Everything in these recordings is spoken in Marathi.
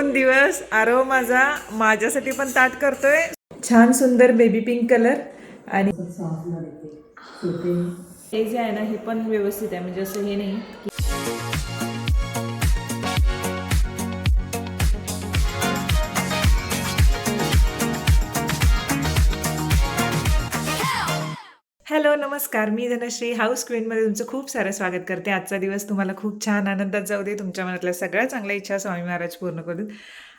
2 दिवस आरव माझ्यासाठी पण ताट करतोय. छान सुंदर बेबी पिंक कलर आणि हे जे आहे ना हे पण व्यवस्थित आहे, म्हणजे असं हे नाही. हॅलो नमस्कार, मी धनश्री हाऊस क्वीनमध्ये तुमचं खूप सारं स्वागत करते. आजचा दिवस तुम्हाला खूप छान आनंदात जाऊ दे. तुमच्या मनातल्या सगळ्या चांगल्या इच्छा स्वामी महाराज पूर्ण करू देत.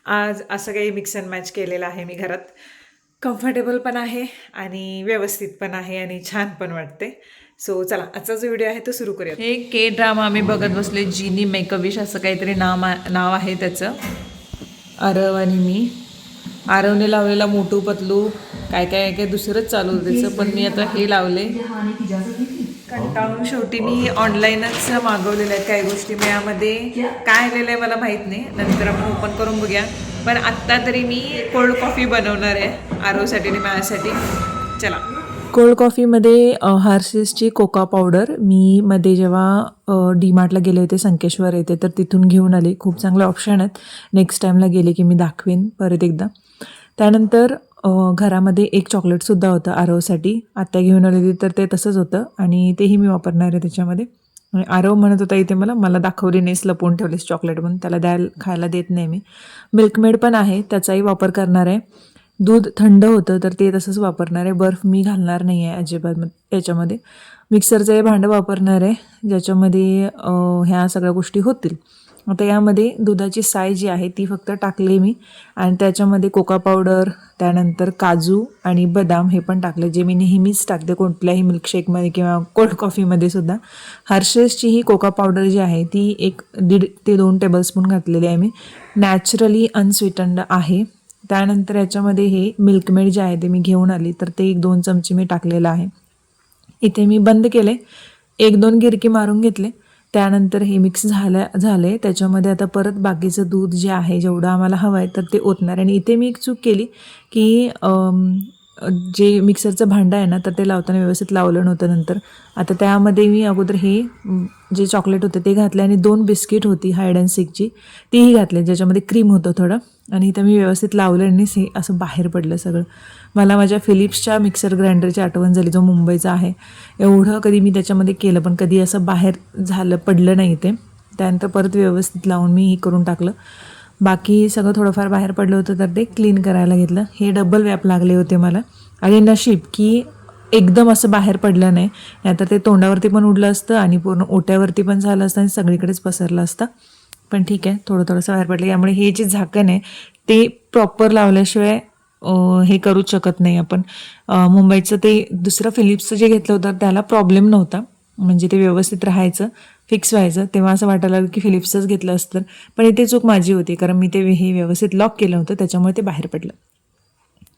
आज असं काही मिक्स अँड मॅच केलेलं आहे मी घरात. कम्फर्टेबल पण आहे आणि व्यवस्थित पण आहे आणि छान पण वाटते. सो चला आजचा जो व्हिडिओ आहे तो सुरू करूया. हे के ड्रामा आम्ही बघत बसले. जीनी मेकअप विश असं काहीतरी नाव आहे त्याचं. आरव आणि मी. आरवने लावलेला मोटू पतलू काय काय काय दुसरंच चालू होतं त्याचं, पण मी आता हे लावले. कंटाळून शेवटी मी ऑनलाईनच मागवलेलं आहे काही गोष्टी. मी यामध्ये काय आलेलं आहे मला माहीत नाही, नंतर आपण ओपन करून बघूया. पण आत्ता तरी मी कोल्ड कॉफी बनवणार आहे आरवसाठी आणि माझ्यासाठी. चला. कोल्ड कॉफीमध्ये हार्सेसची कोका पावडर मी मध्ये जेव्हा डीमार्टला गेले होते, संकेश्वर येते, तर तिथून घेऊन आले. खूप चांगले ऑप्शन आहेत. नेक्स्ट टाईमला गेले की मी दाखवेन परत एकदा. त्यानंतर घरामध्ये एक चॉकलेटसुद्धा होतं आरवसाठी. आत्या घेऊन आलेली तर ते तसंच होतं आणि तेही मी वापरणार आहे त्याच्यामध्ये. आरव म्हणत होता इथे मला दाखवली नाहीस, लपवून ठेवलीस चॉकलेट म्हणून. त्याला खायला देत नाही मी. मिल्कमेड पण आहे, त्याचाही वापर करणार आहे. दूध थंड होतं तर ते तसंच वापरणार आहे. बर्फ मी घालणार नाही आहे अजिबात याच्यामध्ये. मिक्सरचं हे भांडं वापरणार आहे ज्याच्यामध्ये ह्या सगळ्या गोष्टी होतील. आता यामध्ये दुधाची साय जी आहे ती फक्त टाकले मी आणि त्याच्यामध्ये कोका पावडर, त्यानंतर काजू आणि बदाम हे पण टाकले, जे मी नेहमीच टाकते कोणत्याही मिल्कशेकमध्ये किंवा कोल्ड कॉफीमध्ये सुद्धा. हर्षेसची ही कोका पावडर जी आहे ती 1.5 ते 2 टेबलस्पून घातलेली आहे मी. नॅचरली अनस्वीटंड आहे. त्यानंतर याच्यामध्ये हे मिल्कमेड जे आहे ते मी घेऊन आली तर ते 1-2 चमचे मी टाकलेलं आहे. इथे मी बंद केले, 1-2 गिरकी मारून घेतले. त्यानंतर हे मिक्स झाले. त्याच्यामध्ये आता परत बाकीचं दूध जे आहे जेवढं आम्हाला हवं आहे तर ते ओतणार. आणि इथे मी एक चूक केली की जे मिक्सरचं भांडं आहे ना तर ते लावताना व्यवस्थित लावलं नव्हतं. नंतर आता त्यामध्ये मी अगोदर हे जे चॉकलेट होतं ते घातले आणि 2 बिस्किट होती हाईड अँड सीकची तीही घातले, ज्याच्यामध्ये क्रीम होतं थोडं. आणि इथं मी व्यवस्थित लावलं आणि हे असं बाहेर पडलं सगळं. मला माझ्या फिलिप्सच्या मिक्सर ग्राइंडरची आठवण झाली, जो मुंबईचा आहे. एवढं कधी मी त्याच्यामध्ये केलं पण कधी असं बाहेर पडलं नाही ते. त्यानंतर परत व्यवस्थित लावून मी हे करून टाकलं. बाकी सगळं थोडंफार बाहेर पडलं होतं तर ते क्लीन करायला घेतलं. हे डबल व्याप लागले होते मला. आणि नशीब की एकदम असं बाहेर पडलं नाही, नाहीतर ते तोंडावरती पण उडलं असतं आणि पूर्ण ओट्यावरती पण झालं असतं आणि सगळीकडेच पसरलं असतं. पण ठीक आहे, थोडंसं बाहेर पडलं. यामुळे हे जे झाकण आहे ते प्रॉपर लावल्याशिवाय हे करूच शकत नाही आपण. मुंबईचं ते दुसरं फिलिप्सचं जे घेतलं होतं त्याला प्रॉब्लेम नव्हता, म्हणजे ते व्यवस्थित राहायचं, फिक्स व्हायचं. तेव्हा असं वाटायला लागलं की फिलिप्सचंच घेतलं असतं. पण इथे चूक माझी होती, कारण मी ते हे व्यवस्थित लॉक केलं होतं, त्याच्यामुळे ते बाहेर पडलं.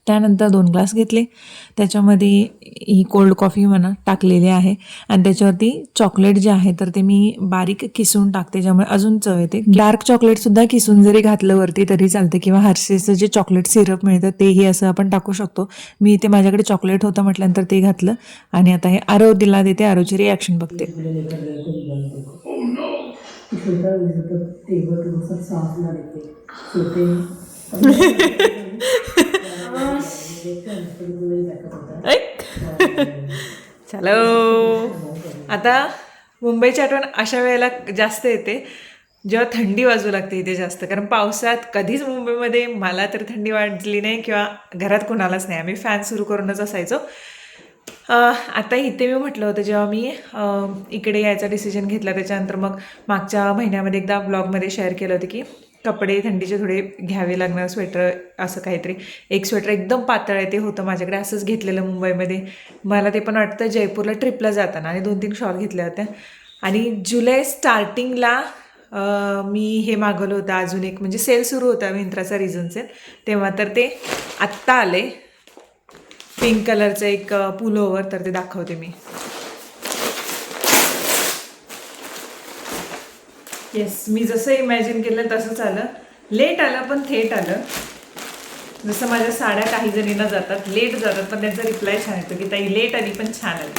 त्यानंतर 2 ग्लास घेतले, त्याच्यामध्ये ही कोल्ड कॉफी टाकलेली आहे आणि त्याच्यावरती चॉकलेट जे आहे तर ते मी बारीक किसून टाकते, ज्यामुळे अजून चव येते. डार्क चॉकलेटसुद्धा किसून जरी घातलं वरती तरी चालतं, किंवा हर्षेसचं जे चॉकलेट सिरप मिळतं तेही असं आपण टाकू शकतो. मी इथे माझ्याकडे चॉकलेट होतं म्हटल्यानंतर ते घातलं आणि आता हे आरव दिला देते, आरवची रिॲक्शन बघते. चलो, आता मुंबईची आठवण अशा वेळेला जास्त येते जेव्हा थंडी वाजू लागते इथे जास्त. कारण पावसात कधीच मुंबईमध्ये मला तर थंडी वाजली नाही किंवा घरात कोणालाच नाही. आम्ही फॅन सुरू करूनच असायचो. आता इथे मी म्हटलं होतं जेव्हा मी इकडे यायचा डिसिजन घेतला, त्याच्यानंतर मग मागच्या महिन्यामध्ये एकदा ब्लॉगमध्ये शेअर केलं होतं की कपडे थंडीचे थोडे घ्यावे लागणार, स्वेटर असं काहीतरी. एक स्वेटर एकदम पातळ आहे ते होतं माझ्याकडे, असंच घेतलेलं मुंबईमध्ये. मला ते पण वाटतं जयपूरला ट्रिपला जाताना, आणि 2-3 शॉल घेतल्या होत्या. आणि जुलै स्टार्टिंगला मी हे मागवलं होतं अजून एक, म्हणजे सेल सुरू होता मिंत्राचा, रिझन सेल. तेव्हा तर ते आत्ता आले, पिंक कलरचं एक पुलोवर, तर ते दाखवते मी. येस, मी जसं इमॅजिन केलं तसंच आलं. लेट आलं पण थेट आलं. जसं माझ्या साड्या काही जणींना जातात, लेट जातात पण त्यांचा रिप्लाय छान येतो की ताई लेट आली पण छान आली.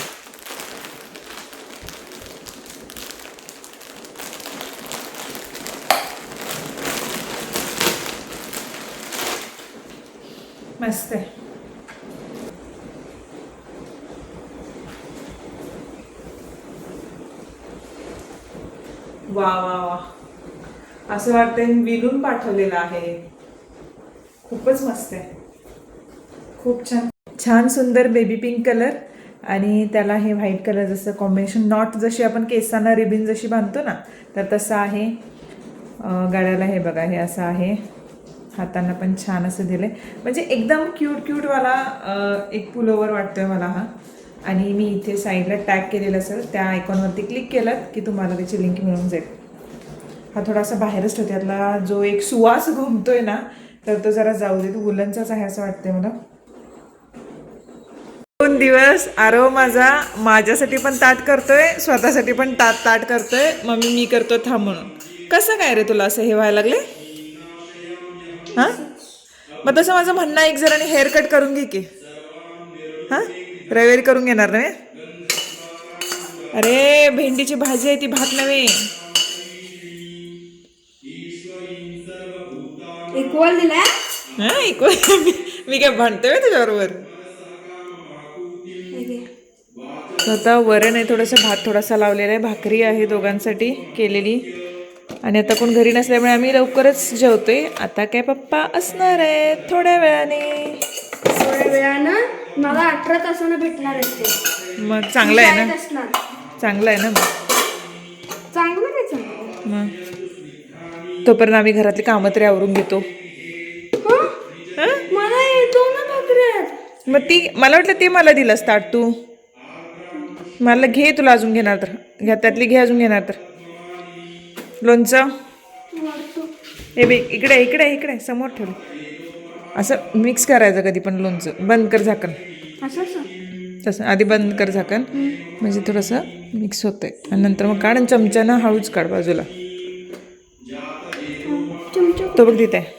मस्त आहे. वा वा वा, असं वाटतंय विणून पाठवलेलं आहे. खूपच मस्त आहे, खूप छान. छान सुंदर बेबी पिंक कलर आणि त्याला हे व्हाईट कलर जसं कॉम्बिनेशन, नॉट जशी आपण केसांना रिबिन जशी बांधतो ना, तर तसं आहे. गळ्याला हे बघा, हे असं आहे. हातांना पण छान असं दिलंय, म्हणजे एकदम क्यूटवाला एक पुलोवर वाटतोय मला हा. आणि मी इथे साईडला टॅग केलेलं असेल, त्या आयकॉनवरती क्लिक केलं की तुम्हाला त्याची लिंक मिळून जाईल. हा थोडासा बाहेरच ठेवते, यातला जो एक सुवास घुमतोय ना, तर तो जरा जाऊ दे. तो वुलनचाच आहे असं वाटतंय मला. 2 दिवस आरव माझ्यासाठी पण ताट करतोय, स्वतःसाठी पण ताट करतोय. मम्मी मी करतो थांब म्हणून. कसं काय रे तुला असं हे व्हायला लागले? हा, मग तसं माझं म्हणणं एक जराने हेअर कट करून घे की. हा, रविवारी करून घेणार नव्हे? अरे भेंडीची भाजी आहे ती, भात नव्हे. इक्वल दिला. हा इक्वल. मी काय भांडतोय त्याच्याबरोबर. आता वरण आहे, थोडंसं भात थोडासा लावलेला आहे, भाकरी आहे दोघांसाठी केलेली. आणि आता कोण घरी नसल्यामुळे आम्ही लवकरच जेवतोय. आता काय पप्पा असणार आहे थोड्या वेळाने. थोड्या वेळानं मला 18 तासानं भेटणार आहेत ते. मग चांगलं आहे ना, असणार. चांगलं आहे ना मग. चांगलं काय चांगलं मग तोपर्यंत आम्ही घरातली कामं तरी आवरून घेतो. मला येतो ना भाकऱ्यात. मग ती मला वाटलं ते मला दिलंस ताट तू. मला घे, तुला अजून घेणार तर घ्या, त्यातली घे अजून घेणार तर. लोणचं हे बे, इकडे इकडे इकडे समोर ठेवलं. असं मिक्स करायचं कधी पण लोणचं. बंद कर झाकण. तसं आधी बंद कर झाकण, म्हणजे थोडंसं मिक्स होतंय. आणि नंतर मग काढ, चमच्यानं हळूच काढ बाजूला. तो बघ तिथे आहे.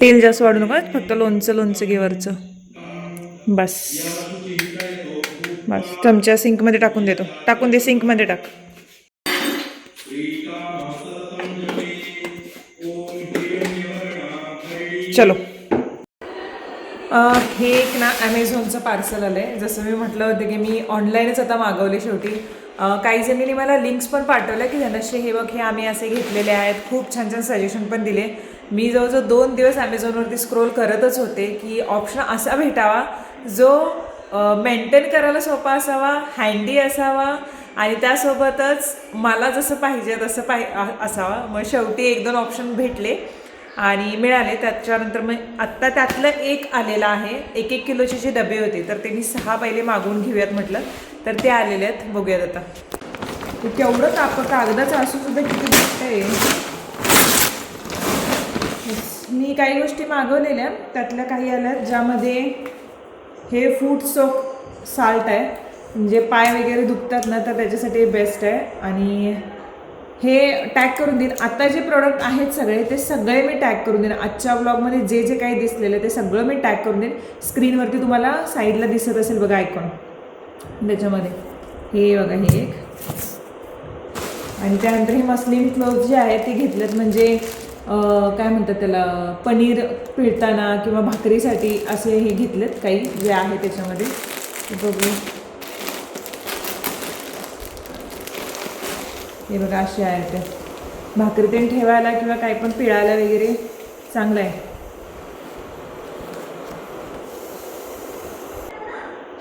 तेल जास्त वाढू नका, फक्त लोणचं घे वरचं. बस बस, चमचा सिंकमध्ये टाकून देतो. टाकून दे, सिंकमध्ये टाक. चलो. हे एक ना ॲमेझॉनचं पार्सल आलं आहे. जसं मी म्हटलं होतं की मी ऑनलाईनच आता मागवले शेवटी. काही जणींनी मला लिंक्स पण पाठवल्या की धनश्री हे बघ, हे आम्ही असे घेतलेले आहेत. खूप छान छान सजेशन पण दिले. मी जवळजवळ 2 दिवस ॲमेझॉनवरती स्क्रोल करतच होते की ऑप्शन असा भेटावा जो मेंटेन करायला सोपा असावा, हँडी असावा आणि त्यासोबतच मला जसं पाहिजे तसं असावा. मग शेवटी 1-2 ऑप्शन भेटले आणि मिळाले. त्याच्यानंतर मग आत्ता त्यातलं एक आलेलं आहे. 1-1 किलोचे जे डबे होते तर ते मी 6 पहिले मागवून घेऊयात म्हटलं, तर ते आलेले आहेत. बघूयात आता. ते केवढं कागदाचं असून सुद्धा किती गोष्ट आहे. मी काही गोष्टी मागवलेल्या, त्यातल्या काही आल्या ज्यामध्ये हे फूड सोप साल्ट आहे, म्हणजे पाय वगैरे दुखतात ना तर त्याच्यासाठी बेस्ट आहे. आणि हे टॅग करून देईन. आता जे प्रोडक्ट आहेत ते सगळे मी टॅग करून देईन. आजच्या ब्लॉगमध्ये जे जे काही दिसलेलं ते सगळं मी टॅग करून देईन. स्क्रीनवरती तुम्हाला साईडला दिसत असेल बघा आयकॉन, त्याच्यामध्ये हे बघा हे एक. आणि त्यानंतर हे मस्लिन क्लोथ जे आहेत ते घेतलेत, म्हणजे काय म्हणतात त्याला, पनीर पिळताना किंवा भाकरीसाठी असे हे घेतलेत काही जे आहे त्याच्यामध्ये. बघू, हे बघा असे आहेत ते. भाकरी ते ठेवायला किंवा काही पण पिळायला वगैरे चांगलं आहे.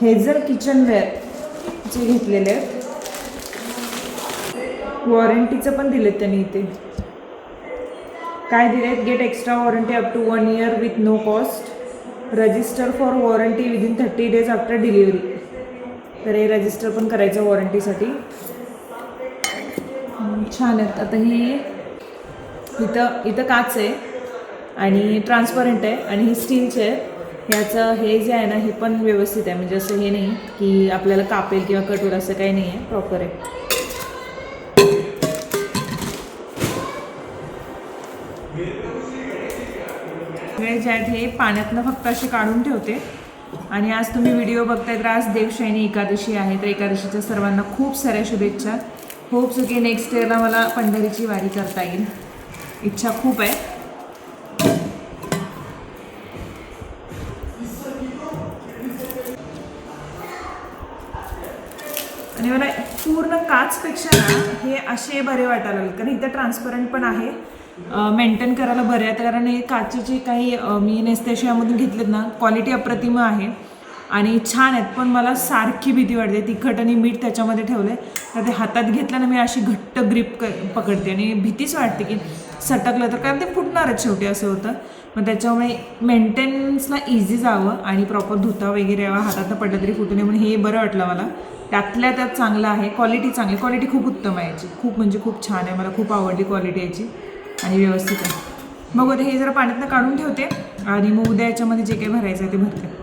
हेझल किचनवेअर जे घेतलेले आहेत, वॉरंटीचं पण दिलेत त्यांनी इथे. काय दिलेत, get extra warranty up to 1 year with no cost, register for warranty within 30 days after delivery. तर हे रजिस्टर पण करायचं वॉरंटीसाठी. छान आहेत. आता ही इथं काच आहे आणि ट्रान्सपरंट आहे आणि ही स्टीलचे आहे. ह्याचं हे जे आहे ना हे पण व्यवस्थित आहे, म्हणजे असं हे नाही की आपल्याला कापेल किंवा कटोर असं काही नाही आहे, प्रॉपर आहे. सगळे जे आहेत हे पाण्यातनं फक्त असे काढून ठेवते. आणि आज तुम्ही व्हिडिओ बघताय तर आज देवशयनी एकादशी आहे, तर एकादशीच्या सर्वांना खूप साऱ्या शुभेच्छा. होप्स की नेक्स्ट इयरला मला पंढरीची वारी करता येईल. इच्छा खूप आहे. आणि मला पूर्ण काचपेक्षा ना हे असे बरे वाटायला लागले, कारण इथं ट्रान्सपरंट पण आहे, मेंटेन करायला बरे आहेत. कारण हे काचेचे काही मी नेस्तेशियामधून घेतलेत ना, क्वालिटी अप्रतिम आहे आणि छान आहेत. पण मला सारखी भीती वाटते. तिखट आणि मीठ त्याच्यामध्ये ठेवलं आहे, तर ते हातात घेतलं ना मी अशी घट्ट ग्रिप पकडते आणि भीतीच वाटते की सटकलं तर, कारण ते फुटणारच शेवटी असं होतं. मग त्याच्यामुळे मेंटेनन्सला इझी जावं आणि प्रॉपर धुता वगैरे यावं, हातात पडलं तरी फुटू नये, म्हणून हे बरं वाटलं मला. त्यातल्या त्यात चांगलं आहे, क्वालिटी चांगली, क्वालिटी खूप उत्तम आहे याची, खूप म्हणजे खूप छान आहे. मला खूप आवडली क्वालिटी याची आणि व्यवस्थित आहे. मग आता हे जरा पाण्यातनं काढून ठेवते आणि मग उद्या याच्यामध्ये जे काही भरायचं आहे ते भरते.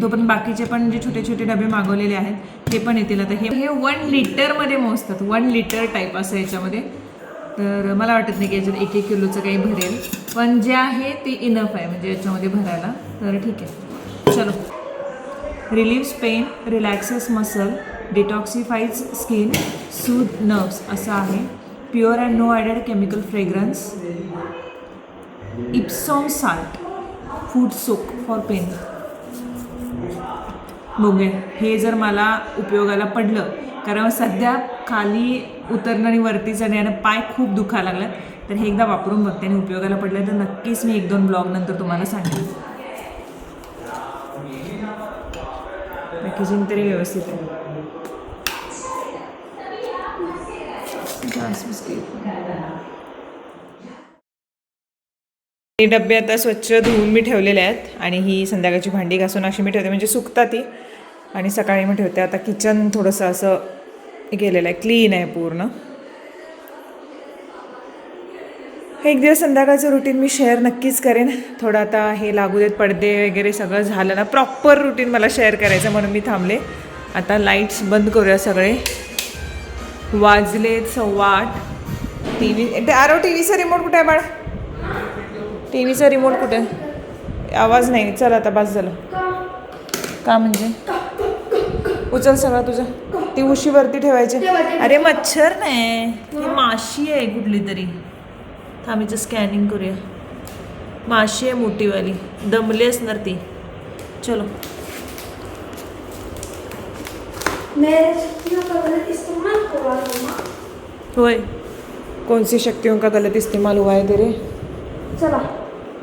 तोपर्यंत बाकीचे पण जे छोटे छोटे डबे मागवलेले आहेत ते पण येतील. आता हे 1 लिटरमध्ये मोजतात, 1 लिटर टाईप असं याच्यामध्ये. तर मला वाटत नाही की याच्यात 1-1 किलोचं काही भरेल, पण जे आहे ते इनफ आहे म्हणजे याच्यामध्ये भरायला. तर ठीक आहे, चलो. Relieves pain, relaxes muscle, detoxifies skin, soothe nerves असं आहे. Pure and no added chemical fragrance. Epsom salt, foot soak for pain. बघूया हे जर मला उपयोगाला पडलं, कारण सध्या खाली उतरणं आणि वरती जाणे आणि पाय खूप दुखायला लागल्यात, तर हे एकदा वापरून बघते आणि उपयोगाला पडलं तर नक्कीच मी 1-2 ब्लॉग नंतर तुम्हाला सांगेन. पॅकेजिंग तरी व्यवस्थित आहे. हे डबे आता स्वच्छ धुवून मी ठेवलेले आहेत आणि ही संध्याकाळची भांडी घासून अशी मी ठेवते, म्हणजे सुकतात ती आणि सकाळी मी ठेवते. आता किचन थोडंसं असं केलेलं आहे, क्लीन आहे पूर्ण. एक दिवस संध्याकाळचं रुटीन मी शेअर नक्कीच करेन. थोडं आता हे लागू देत, पडदे वगैरे सगळं झालं ना, प्रॉपर रुटीन मला शेअर करायचं म्हणून मी थांबले. आता लाईट्स बंद करूया सगळे. वाजले 8:15. TV आरो, TVचा रिमोट कुठे आहे बाळा? TVचा रिमोट कुठे आहे? आवाज नाही. चल आता बस झालं. का म्हणजे उचल सगळं तुझं. ती उशीवरती ठेवायची. अरे मच्छर नाही, ही माशी आहे कुठली तरी. थांबीचं स्कॅनिंग करूया. माशी आहे मोठीवाली, दमली असणार ती. चलो. होय, कौन सी शक्तियों का गलत इस्तेमाल हुआ है तेरे? चला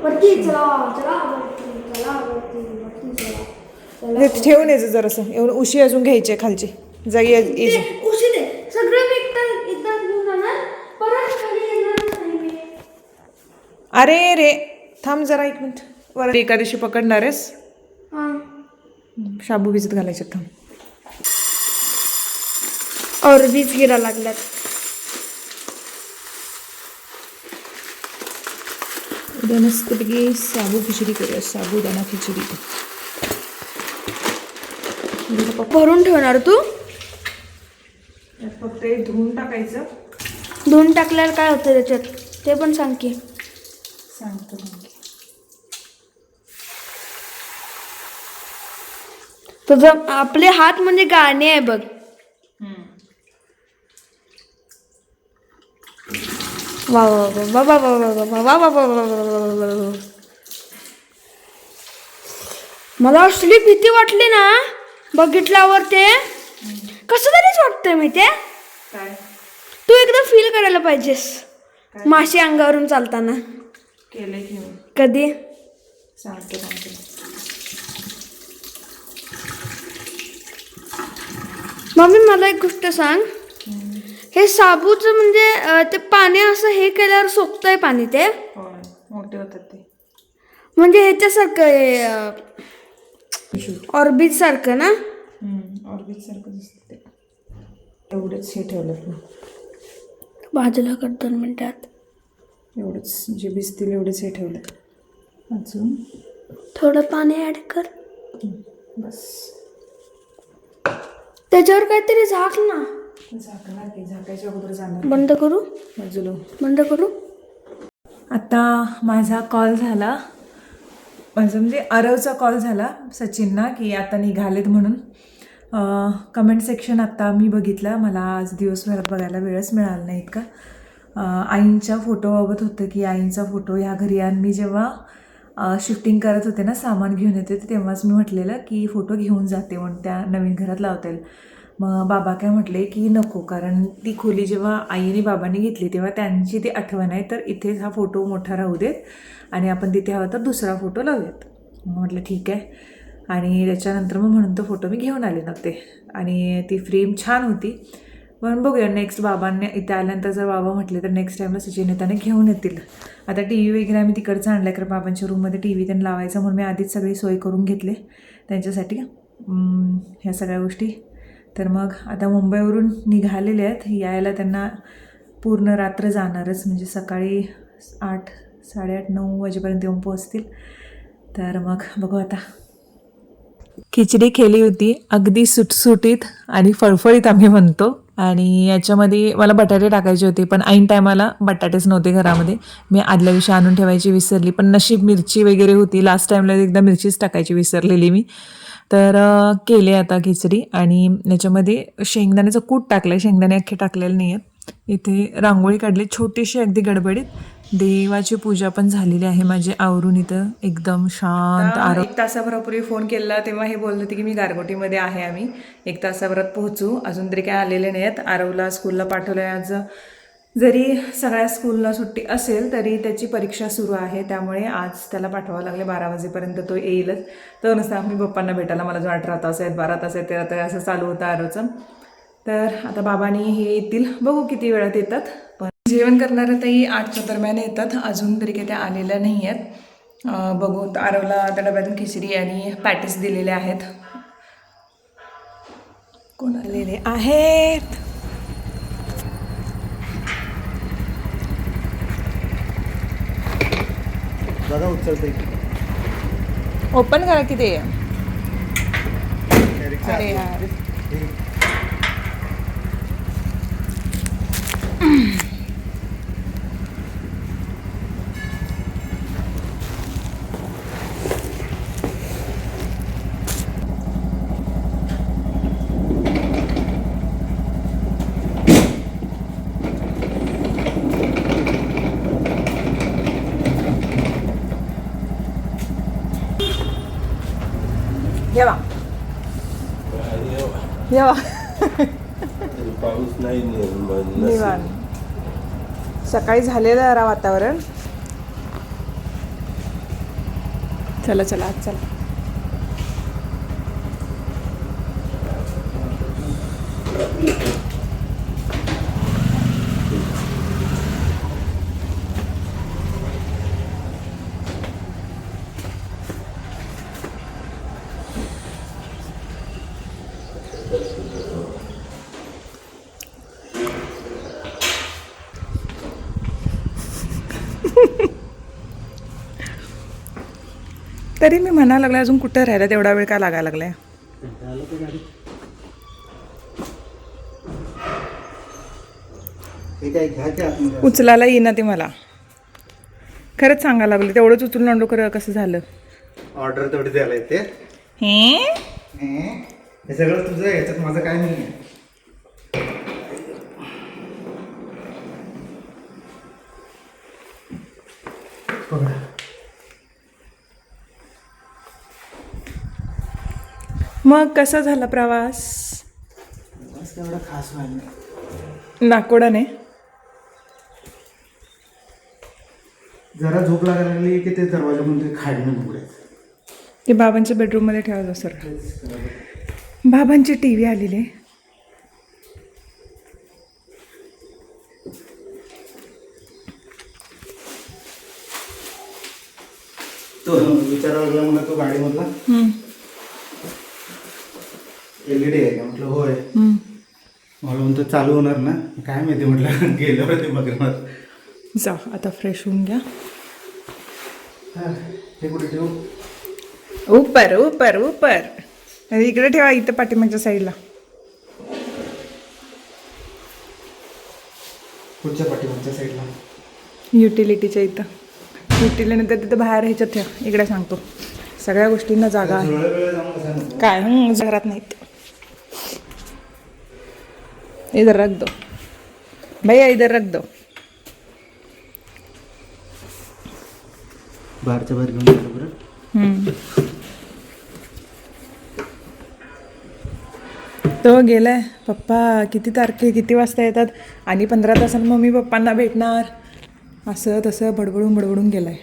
वरती, चला चला वरती, चला वरती, वरती चला. हे ठेवून यायचं जरासं. एवढं उशी अजून घ्यायची खालची. जाई ते उशी दे सगळं मी एकदा घेऊन जाणार, परत खाली येणार नाही मी. अरे रे, थांब जरा 1 मिनिट. वर एकादशी पकडणार आहेस? हां, शाबू भिजत घालायचे. थांब. और बीज गिरा लागल्यात. उद्या मस्तपैकी साबू खिचडी करूया, साबुदाणा खिचडी. भरून ठेवणार तू? फक्त हे धुवून टाकायचं. धुवून टाकल्यावर काय होतं त्याच्यात ते पण सांग की. सांगतो. तुझं आपले हात म्हणजे गाणे आहे बघ. वा वा वा वा वा वा वा वा वा वा वा वा. मला असली भीती वाटली ना बघितल्यावर, ते कसं तरीच वाटतंय माहितीये. काय तू एकदा फील करायला पाहिजेस माशी अंगावरून चालताना. केलंय की कधी? सांगतो. मम्मी मला एक गोष्ट सांग. हे साबूचं म्हणजे ते पाणी असं हे केल्यावर सोकतंय पाणी ते? होय, मोठे होतात ते. म्हणजे ह्याच्यासारखं ऑर्बिट सारखं ना? ऑर्बिट सारखं दिसतं ते. एवढंच हे ठेवलं ना बाजूला कर 2 मिनिटात. एवढंच जे भिजतील एवढंच हे ठेवलं. अजून थोडं पाणी ऍड कर. बस. त्याच्यावर काहीतरी झाक ना. झाकणार की, झाकायच्या अगोदर जाणार. बंद करू? बाजूला बंद करू. आता माझा कॉल झाला, माझं म्हणजे आरवचा कॉल झाला सचिनना की आता निघालेत म्हणून. कमेंट सेक्शन आत्ता मी बघितलं, मला आज दिवसभरात बघायला वेळच मिळाला नाही इतका. आईंच्या फोटोबाबत होतं की आईंचा फोटो ह्या घरी आणि मी जेव्हा शिफ्टिंग करत होते ना, सामान घेऊन येते तेव्हाच मी म्हटलेलं की फोटो घेऊन जाते म्हणून त्या नवीन घरात लावता येईल. मग बाबा काय म्हटले की नको, कारण ती खोली जेव्हा आई आणि बाबांनी घेतली तेव्हा त्यांची ती आठवण आहे, तर इथेच हा फोटो मोठा राहू देत आणि आपण तिथे हवा तर दुसरा फोटो लावूयात. मग म्हटलं ठीक आहे. आणि त्याच्यानंतर मग म्हणून तो फोटो मी घेऊन आले नव्हते आणि ती फ्रेम छान होती. पण बघूया नेक्स्ट बाबांनी इथे आल्यानंतर जर बाबा म्हटले तर नेक्स्ट टाईमला सचिन येताना घेऊन येतील. आता टी व्ही वगैरे आम्ही तिकडचं आणलं आहे, कारण बाबांच्या रूममध्ये टी व्ही त्यांना लावायचा म्हणून मी आधीच सगळी सोय करून घेतले त्यांच्यासाठी ह्या सगळ्या गोष्टी. तर मग आता मुंबईवरून निघालेले आहेत, यायला त्यांना पूर्ण रात्र जाणारच, म्हणजे सकाळी 8, 8:30, 9 वाजेपर्यंत येऊन पोहोचतील. तर मग बघू आता. खिचडी केली होती अगदी सुटसुटीत आणि फळफळीत आम्ही म्हणतो, आणि याच्यामध्ये मला बटाटे टाकायचे होते पण ऐन टायमाला बटाटेच नव्हते घरामध्ये. मी आदल्या दिवशी आणून ठेवायची विसरली, पण नशीब मिरची वगैरे होती. लास्ट टाईमला एकदा मिरचीच टाकायची विसरलेली मी. तर केले आता खिचडी आणि याच्यामध्ये शेंगदाण्याचं कूट टाकलं आहे, शेंगदाणे अख्खे टाकलेले नाही आहेत. इथे रांगोळी काढली छोटीशी अगदी गडबडीत. देवाची पूजा पण झालेली आहे माझी आवरून इथं एकदम शांत. 1 तासाभरापूर्वी फोन केला तेव्हा हे बोलत होते की मी गारगोटीमध्ये आहे, आम्ही 1 तासाभरात पोहोचू. अजून तरी काय आलेले नाही आहेत. आरवला स्कूलला पाठवलं आहे आज. जरी सगळ्या स्कूलला सुट्टी असेल तरी त्याची परीक्षा सुरू आहे, त्यामुळे आज त्याला पाठवावं लागले. 12 वाजेपर्यंत तो येईलच. तर नसता मी पप्पांना भेटायला मला जो 18 तास आहेत, 12 तास आहेत, 13 तास असं चालू होतं आरवचं. तर आता बाबांनी हे येतील, बघू किती वेळात येतात. पण जेवण करणाऱ्या ताई 8च्या दरम्यान येतात, अजून तरी काही त्या आलेल्या नाही आहेत. बघू. आरवला त्या डब्यातून खिचडी आणि पॅटीस दिलेले आहेत. कोण आलेले आहेत? दादा उचलते ओपन करा की ते. अरे यार, येवा येवा. पाऊस नाही निवांत. सकाळी झालेलं जरा वातावरण. चला चला आज चला. तरी मी म्हणायला लागले अजून कुठं राहिला, तेवढा वेळ का लागायला लागलाय. उचलायला येईना ते मला. खरंच सांगायला लागले, तेवढंच उचलून अंडो खरं कसं झालं. ऑर्डर तेवढी द्यायला येते. हे सगळं तुझं, याच्यात माझं काय नाही आहे. मग कसा झाला प्रवास? एवढं खास व्हायला नाकोडाने जरा झोप लागायला लागली की ते दरवाजा म्हणून खाडणं उघडायचं. ते बाबांच्या बेडरूममध्ये ठेवायचं सर. बाबांची टी व्ही आलेली आहे. तो विचारायला लागला मला, तो गाडीमधला LED आहे का? म्हटलं होय. मला म्हणतो चालू होणार ना, काय माहिती म्हटलं. गेल्यावर ते बघणार. जा आता फ्रेश होऊन घ्या. हे कुठे ठेवू? उपर उपर उपर इकडे ठेवा, इथं पाठीमागच्या साईडला. पुढच्या पाठीमागच्या साईडला युटिलिटीच्या इथं. युटिलिटी तिथं बाहेर ह्याच्यात ठेवा. इकडे सांगतो, सगळ्या गोष्टींना जागा आहे. काय घरात नाहीत. इधर रख दो भैया, इधर रख दो. बाहेरच्या बाहेर घेऊन गेलो बरं. तो गेलाय. पप्पा किती वाजता येतात आणि 15 तासांनी मम्मी पप्पांना भेटणार, असं तसं बडबडून गेलाय.